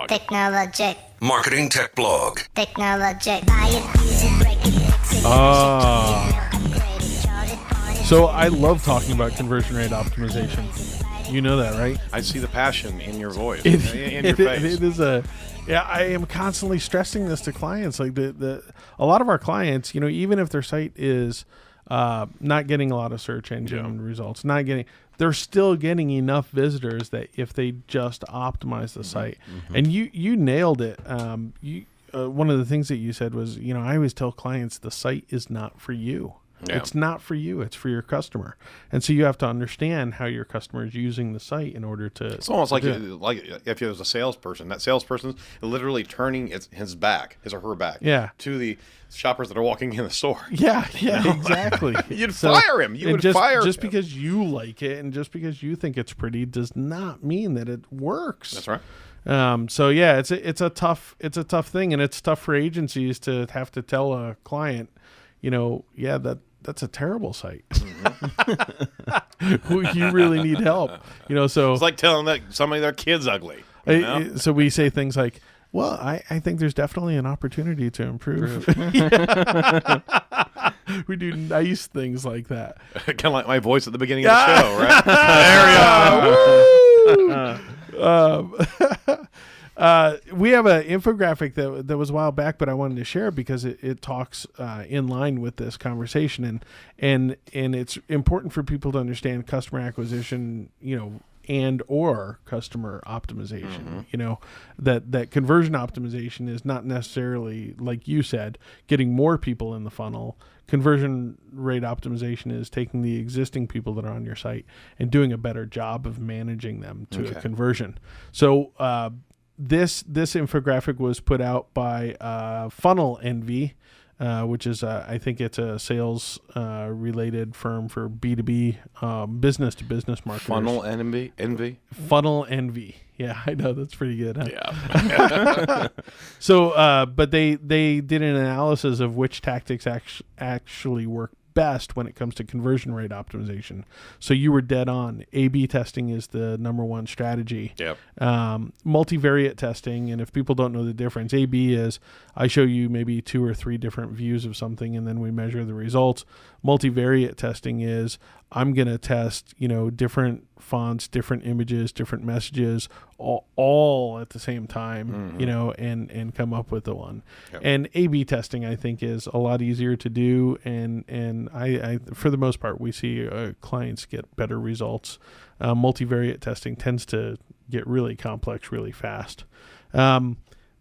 Technologic. Marketing Tech Blog. Technologic. Buy it, use it, break it, fix it. Upgrade it, charge it, point it. So I love talking about conversion rate optimization. You know that, right? I see the passion in your voice, in your face. It is I am constantly stressing this to clients. Like a lot of our clients, even if their site is not getting a lot of search engine results, they're still getting enough visitors that if they just optimize the site, and you nailed it. One of the things that you said was, I always tell clients the site is not for you. Yeah. It's not for you. It's for your customer. And so you have to understand how your customer is using the site in order to... It's almost like if it was a salesperson. That salesperson's literally turning his or her back to the shoppers that are walking in the store. Yeah, exactly. You'd fire him. Just because you like it and just because you think it's pretty does not mean that it works. That's right. It's a tough thing, and it's tough for agencies to have to tell a client, that's a terrible site. You really need help. So it's like telling that somebody their kid's ugly. So we say things like, well, I think there's definitely an opportunity to improve. We do nice things like that. Kind of like my voice at the beginning of the show, right? There we go. We have an infographic that was a while back, but I wanted to share it because it talks in line with this conversation, and it's important for people to understand customer acquisition, and or customer optimization. That conversion optimization is not necessarily, like you said, getting more people in the funnel. Conversion rate optimization is taking the existing people that are on your site and doing a better job of managing them to a conversion. So this infographic was put out by Funnel Envy, which is I think it's a sales related firm for B2B business to business marketers. Funnel Envy. Funnel Envy. Yeah, I know, that's pretty good, huh? Yeah. So, but they did an analysis of which tactics actually work best when it comes to conversion rate optimization. So you were dead on. A/B testing is the number one strategy. Yep. Multivariate testing, and if people don't know the difference, A/B is I show you maybe 2 or 3 different views of something, and then we measure the results. Multivariate testing is I'm going to test, different fonts, different images, different messages, all at the same time, and come up with the one. Yep. And A/B testing, I think, is a lot easier to do, and I for the most part, we see clients get better results. Multivariate testing tends to get really complex really fast.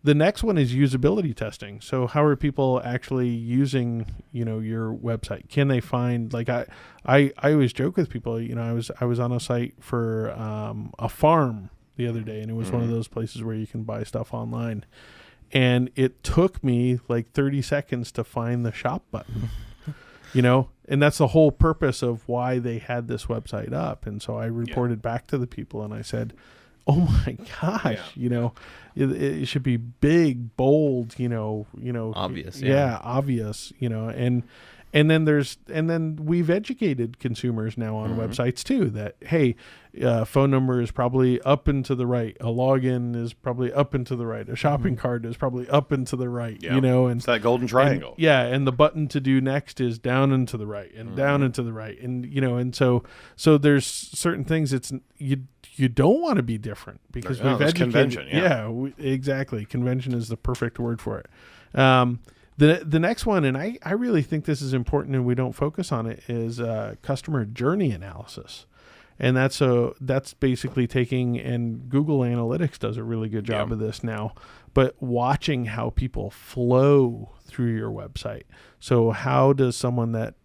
The next one is usability testing. So how are people actually using, your website? Can they find, like I always joke with people, I was on a site for a farm the other day, and it was one of those places where you can buy stuff online. And it took me like 30 seconds to find the shop button, and that's the whole purpose of why they had this website up. And so I reported back to the people and I said, oh my gosh, it should be big, bold, obvious. Obvious, and then we've educated consumers now on websites too that, hey, phone number is probably up and to the right. A login is probably up and to the right. A shopping cart is probably up and to the right, and it's that golden triangle. And the button to do next is down and to the right and down and to the right. And, and so there's certain things you don't want to be different because we've educated. Convention, exactly. Convention is the perfect word for it. The next one, and I really think this is important and we don't focus on it, is customer journey analysis. And that's basically taking, and Google Analytics does a really good job of this now, but watching how people flow through your website. So how does someone that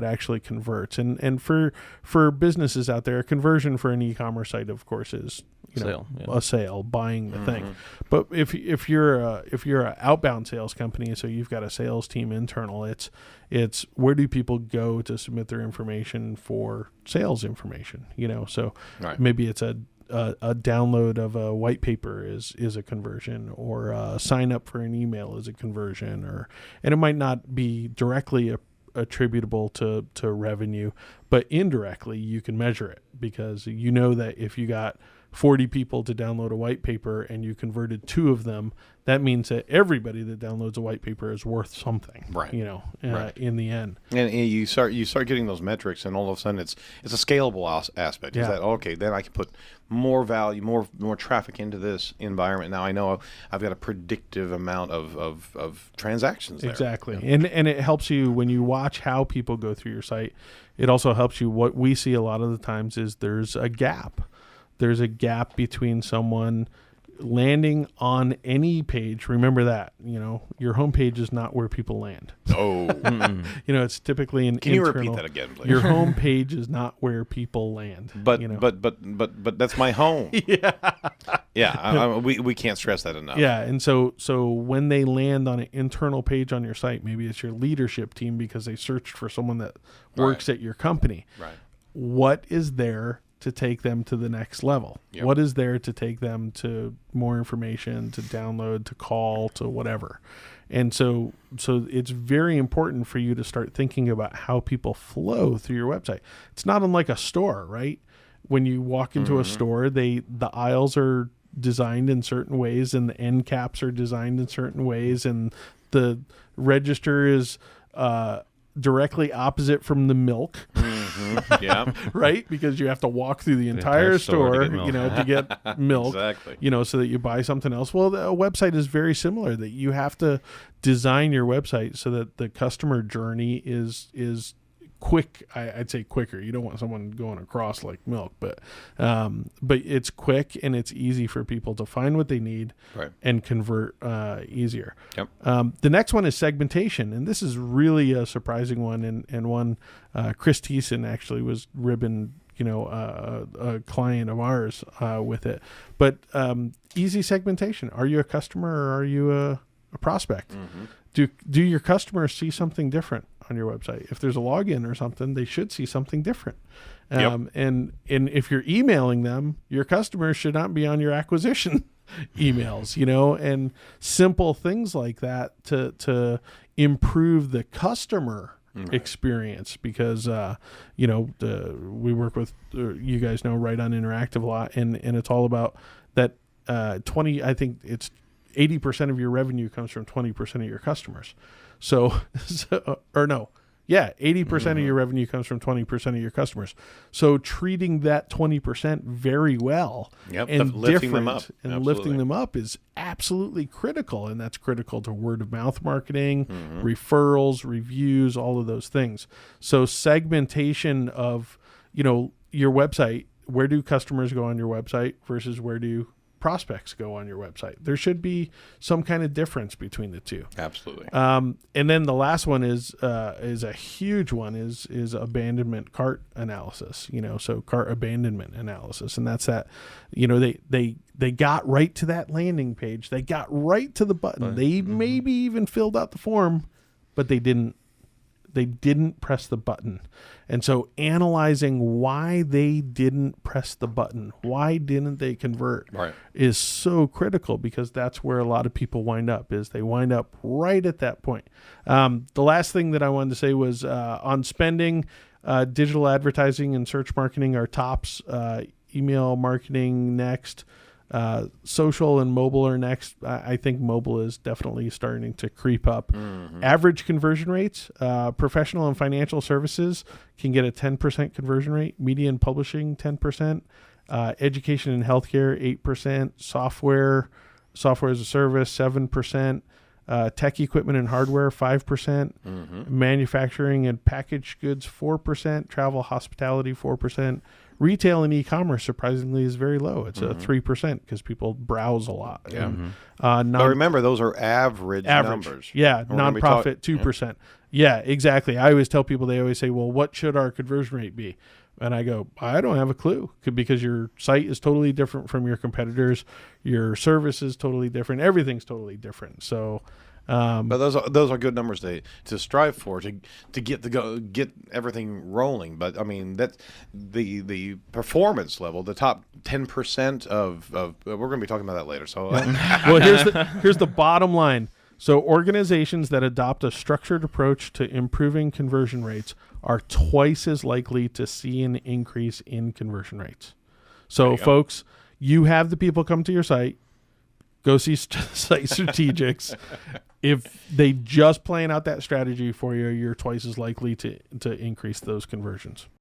actually converts, and for businesses out there, a conversion for an e-commerce site, of course, is a sale, buying the thing. But if you're an outbound sales company, so you've got a sales team internal, it's where do people go to submit their information for sales information? So maybe it's a download of a white paper is a conversion, or a sign up for an email is a conversion, and it might not be directly attributable to revenue, but indirectly you can measure it because that if you got 40 people to download a white paper and you converted 2 of them, that means that everybody that downloads a white paper is worth something, right? In the end. And you start getting those metrics, and all of a sudden it's a scalable aspect. Is that okay? Then I can put more value, more traffic into this environment. Now I know I've got a predictive amount of transactions there. Exactly, and it helps you when you watch how people go through your site. It also helps you. What we see a lot of the times is there's a gap. There's a gap between someone landing on any page. Remember that, your homepage is not where people land. Oh, it's typically an Can internal. you repeat that again, please? Your homepage is not where people land. But that's my home. We can't stress that enough. Yeah, and so when they land on an internal page on your site, maybe it's your leadership team because they searched for someone that works at your company. Right. What is there to take them to the next level? Yep. What is there to take them to more information, to download, to call, to whatever? And so it's very important for you to start thinking about how people flow through your website. It's not unlike a store, right? When you walk into a store, the aisles are designed in certain ways and the end caps are designed in certain ways, and the register is directly opposite from the milk. Yeah. Right? Because you have to walk through the entire store to get milk. Exactly. So that you buy something else. Well, a website is very similar, that you have to design your website so that the customer journey is quick. I'd say quicker. You don't want someone going across like milk, but it's quick and it's easy for people to find what they need and convert easier. Yep. The next one is segmentation, and this is really a surprising one, and one Chris Thiessen actually was ribbon a client of ours with it. But easy segmentation. Are you a customer or are you a prospect? Do your customers see something different on your website? If there's a login or something, they should see something different. And if you're emailing them, your customers should not be on your acquisition emails, and simple things like that to improve the customer experience, because we work with you guys know Right On Interactive a lot, and it's all about that I think it's 80% of your revenue comes from 20% of your customers. 80% of your revenue comes from 20% of your customers. So treating that 20% very well and lifting them up. And lifting them up is absolutely critical. And that's critical to word of mouth marketing, referrals, reviews, all of those things. So segmentation of, your website, where do customers go on your website versus where do prospects go on your website? There should be some kind of difference between the two. Absolutely. And then the last one is a huge one is abandonment cart analysis. So cart abandonment analysis, and that's that. They got right to that landing page. They got right to the button. They maybe even filled out the form, but they didn't press the button. And so analyzing why they didn't press the button, why didn't they convert, is so critical, because that's where a lot of people wind up, is they wind up right at that point. The last thing that I wanted to say was on spending, digital advertising and search marketing are tops, email marketing next, social and mobile are next. I think mobile is definitely starting to creep up. Average conversion rates, professional and financial services can get a 10% conversion rate, media and publishing 10%, education and healthcare 8%, software as a service 7%, tech equipment and hardware 5%, manufacturing and packaged goods 4%, travel hospitality 4%. Retail and e-commerce, surprisingly, is very low. It's 3% because people browse a lot. Yeah. But remember, those are average numbers. Yeah, nonprofit 2%. Yeah, exactly. I always tell people, they always say, well, what should our conversion rate be? And I go, I don't have a clue, because your site is totally different from your competitors. Your service is totally different. Everything's totally different. So... but those are good numbers to strive for, to get everything rolling. But I mean, that's the performance level, the top 10% of we're going to be talking about that later. So well, here's the bottom line. So organizations that adopt a structured approach to improving conversion rates are twice as likely to see an increase in conversion rates. So folks, You have the people come to your site, go see site strategics. If they just plan out that strategy for you, you're twice as likely to increase those conversions.